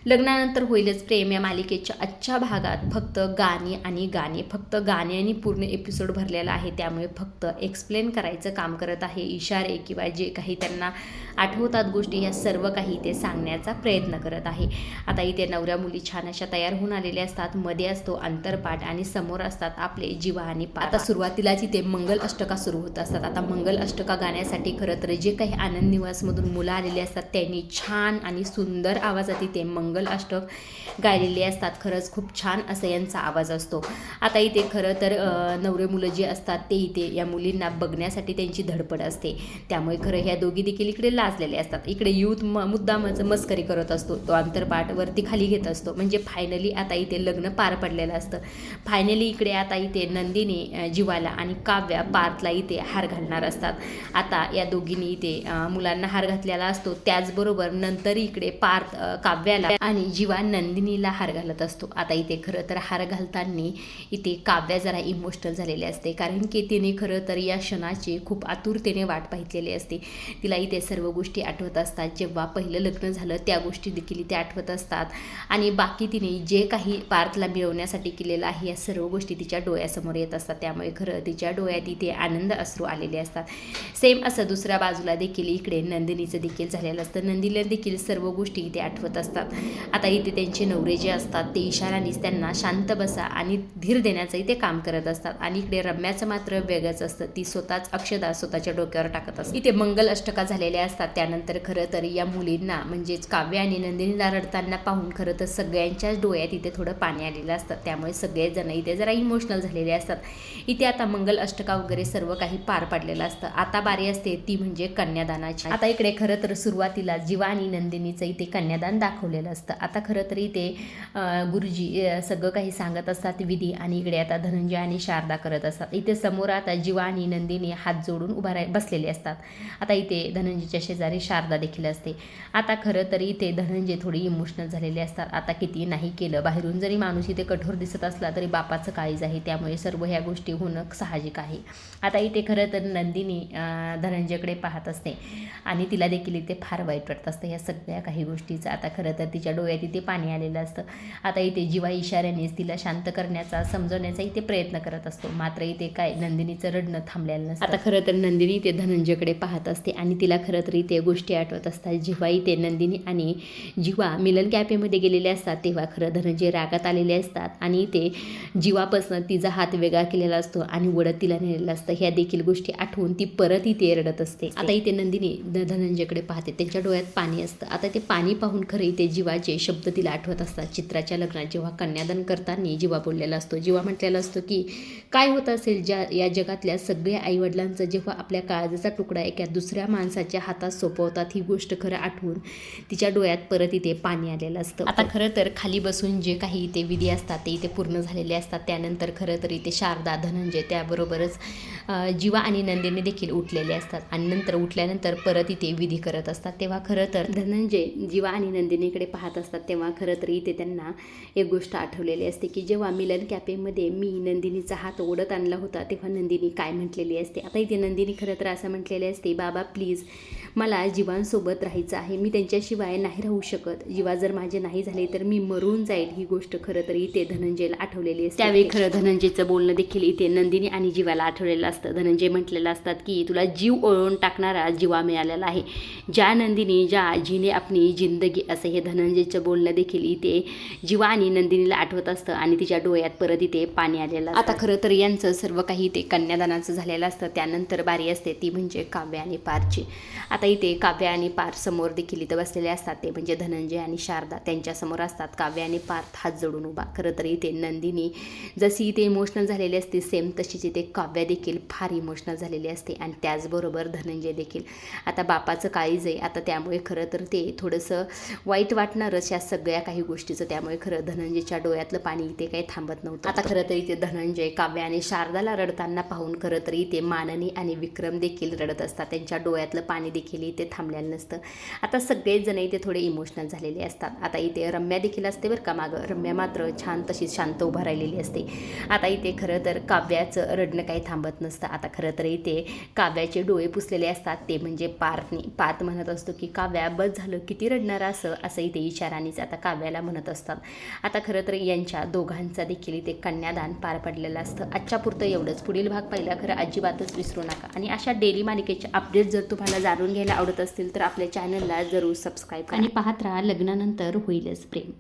लग्नानंतर होईलच प्रेम या मालिकेच्या आजच्या भागात फक्त गाणी आणि गाणी, फक्त गाण्याने पूर्ण एपिसोड भरलेला आहे. त्यामुळे फक्त एक्सप्लेन करायचं काम करत आहे. इशारे किंवा जे काही त्यांना आठवतात गोष्टी, या सर्व काही ते सांगण्याचा प्रयत्न करत आहे. आता इथे नवऱ्या मुली छान अशा तयार होऊन आलेल्या असतात. मध्ये असतो अंतरपाठ आणि समोर असतात आपले जीवा आणि पार्थ. आता सुरुवातीलाच इथे मंगल अष्टका सुरू होत असतात. आता मंगल अष्टका गाण्यासाठी खरं तर जे काही आनंद निवासमधून मुलं आलेली असतात त्यांनी छान आणि सुंदर आवाजात इथे मंगल अष्टक गायलेले असतात. खरंच खूप छान असं यांचा आवाज असतो. आता इथे खरं तर नवरे मुलं जे असतात ते इथे या मुलींना बघण्यासाठी त्यांची धडपड असते. त्यामुळे खरं ह्या दोघी देखील इकडे लाजलेले असतात. इकडे यूथ मुद्दामच मस्करी करत असतो. तो अंतरपाठ वरती खाली घेत असतो. म्हणजे फायनली आता इथे लग्न पार पडलेलं असतं. फायनली इकडे आता इथे नंदिनी जीवाला आणि काव्या पार्थला इथे हार घालणार असतात. आता या दोघींनी इथे मुलांना हार घातलेला असतो. त्याचबरोबर नंतर इकडे पार्थ काव्याला आणि जीवा नंदिनीला हार घालत असतो. आता इथे खरं तर हार घालताना इथे काव्या जरा इमोशनल झालेले असते, कारण की तिने खरं तर या क्षणाची खूप आतुरतेने वाट पाहिलेली असते. तिला इथे सर्व गोष्टी आठवत असतात. जेव्हा पहिलं लग्न झालं त्या गोष्टी देखील इथे आठवत असतात आणि बाकी तिने जे काही पार्थला मिळवण्यासाठी केलेलं आहे या सर्व गोष्टी तिच्या डोळ्यासमोर येत असतात. त्यामुळे खरं तिच्या डोळ्यात इथे आनंद अश्रू आलेले असतात. सेम असं दुसऱ्या बाजूला देखील इकडे नंदिनीचं देखील झालेलं असतं. नंदिनीला देखील सर्व गोष्टी इथे आठवत असतात. आता इथे त्यांचे नवरे जे असतात ते इशारानेच त्यांना शांत बसा आणि धीर देण्याचं इथे काम करत असतात. आणि इकडे रम्याचं मात्र वेगळंच असतं. ती स्वतःच अक्षदा स्वतःच्या डोक्यावर टाकत असते. इथे मंगल अष्टका झालेल्या असतात. त्यानंतर खरं तर या मुलींना म्हणजेच काव्य आणि नंदिनीला रडताना पाहून खरं तर सगळ्यांच्याच डोळ्यात इथे थोडं पाणी आलेलं असतं. त्यामुळे सगळेजण इथे जरा इमोशनल झालेले असतात. इथे आता मंगल अष्टका वगैरे सर्व काही पार पडलेलं असतं. आता बारी असते ती म्हणजे कन्यादानाची. आता इकडे खरं तर सुरुवातीला जीवा आणि नंदिनीचं इथे कन्यादान दाखवलेलं असतं. आता खरं तर इथे गुरुजी सगळं काही सांगत असतात विधी, आणि इकडे आता धनंजय आणि शारदा करत असतात. इथे समोर आता जीवा आणि नंदिनी हात जोडून बसलेले असतात. आता इथे धनंजयच्या शेजारी शारदा देखील असते. आता खरं तर इथे धनंजय थोडी इमोशनल झालेले असतात. आता किती नाही केलं, बाहेरून जरी माणूस इथे कठोर दिसत असला तरी बापाचं काळीज आहे, त्यामुळे सर्व ह्या गोष्टी होणं साहजिक आहे. आता इथे खरं तर नंदिनी धनंजयकडे पाहत असते आणि तिला देखील इथे फार वाईट वाटत असतं ह्या सगळ्या काही गोष्टीचं. आता खरं तर तिच्या डोळ्यात इथे पाणी आलेलं असतं. आता इथे जीवा इशाऱ्यानेच तिला शांत करण्याचा समजवण्याचा इथे प्रयत्न करत असतो. मात्र इथे काय नंदिनीचं रडणं थांबलेलं नसतं. आता खरं तर नंदिनी ते धनंजयकडे पाहत असते आणि तिला खरं तर इथे गोष्टी आठवत असतात. जेव्हा इथे नंदिनी आणि जीवा मिलन कॅफेमध्ये गेलेले असतात तेव्हा खरं धनंजय रागात आलेले असतात आणि इथे जीवापासून तिचा हात वेगळा केलेला असतो आणि वडत तिला नेलेलं असतं. ह्या देखील गोष्टी आठवून ती परत इथे रडत असते. आता इथे नंदिनी धनंजयकडे पाहते, त्यांच्या डोळ्यात पाणी असतं. आता ते पाणी पाहून खरं इथे जीवाचे शब्द तिला आठवत असतात. चित्राच्या लग्नात जेव्हा कन्यादान करताना जीवा बोललेला असतो, जीवा म्हटलेला असतो की काय होत असेल या जगातल्या सगळ्या आईवडिलांचं जेव्हा आपल्या काळजाचा तुकडा एका दुसऱ्या माणसाच्या हातात सोपवतात, ही गोष्ट खरं आठवून तिच्या डोळ्यात परत इथे पाणी आलेलं असतं. आता खरं तर खाली बसून जे काही इथे विधी असतात ते इथे पूर्ण झालेले असतात. त्यानंतर खरं तर इथे शारदा धनंजय त्याबरोबरच जीवा आणि नंदिनी देखील उठलेले असतात आणि नंतर उठल्यानंतर परत इथे विधी करत असतात. तेव्हा खरं तर धनंजय जीवा आणि नंदिनीकडे पाहत असतात. तेव्हा खरं तर इथे त्यांना एक गोष्ट आठवलेली असते की जेव्हा मिलन कॅफेमध्ये मी नंदिनीचा हात ओढत आणला होता तेव्हा नंदिनी काय म्हटलेली असते. आता इथे नंदिनी खरं तर असं म्हटलेले असते, बाबा प्लीज मला जीवांसोबत राहायचं आहे, मी त्यांच्याशिवाय नाही राहू शकत, जीवा जर माझे नाही झाले तर मी मरून जाईल. ही गोष्ट खरं तर इथे धनंजयला आठवलेली असते. त्यावेळी खरं धनंजयचं बोलणं देखील इथे नंदिनी आणि जीवाला आठवलेलं असतं. धनंजय म्हटलेलं असतात की तुला जीव ओळून टाकणारा जीवा मिळालेला आहे, ज्या नंदिनी ज्या जिने आपली जिंदगी, असं हे धनंजयचं बोलणं देखील इथे जीवा आणि नंदिनीला आठवत असतं आणि तिच्या डोळ्यात परत इथे पाणी आलेलं असतं. आता खरं तर यांचं सर्व काही इथे कन्यादानाचं झालेलं असतं. त्यानंतर बारी असते ती म्हणजे काव्य आणि पार्थची. आता इथे काव्य आणि पार्थ समोर देखील इथं बसलेले असतात, ते म्हणजे धनंजय आणि शारदा त्यांच्यासमोर असतात. काव्य आणि पार्थ हात जोडून उभा. खरं तर इथे नंदिनी जशी इथे इमोशनल झालेली असते सेम तशीच इथे काव्य देखील फार इमोशनल झालेली असते आणि त्याचबरोबर धनंजय देखील. आता बापाचं काळीज आहे आता, त्यामुळे खरं तर ते थोडंसं वाईट वाटणारच या सगळ्या काही गोष्टीचं. त्यामुळे खरं धनंजयच्या डोळ्यातलं पाणी इथे काही थांबत नव्हतं. आता खरं तर इथे धनंजय काव्य आणि शारदाला रडताना पाहून खरं तर इथे माननी आणि विक्रम देखील रडत असतात. त्यांच्या डोळ्यातलं पाणी देखील इथे थांबलेलं नसतं. आता सगळेच जण इथे थोडे इमोशनल झालेले असतात. आता इथे रम्या देखील असते बरं का मागं. रम्या मात्र छान तशीच शांत उभा राहिलेली असते. आता इथे खरं तर काव्याचं रडणं काही थांबत नसतं. आता खरं तर इथे काव्याचे डोळे पुसलेले असतात, ते म्हणजे पार्थ म्हणत असतो की काव्या बस झालं, किती रडणार असं इथे इशारानीच आता काव्याला म्हणत असतात. आता खरं तर यांच्या दोघांचा देखील ते कन्यादान पार पडलेलं असतं. आजच्या पुरतं एवढंच. पुढील भाग पहिला खरं अजिबातच विसरू नका. आणि अशा डेली मालिकेचे अपडेट जर तुम्हाला जाणून घ्यायला आवडत असतील तर आपल्या चॅनलला जरूर सबस्क्राईब करा आणि पाहत राहा लग्नानंतर होईलच प्रेम.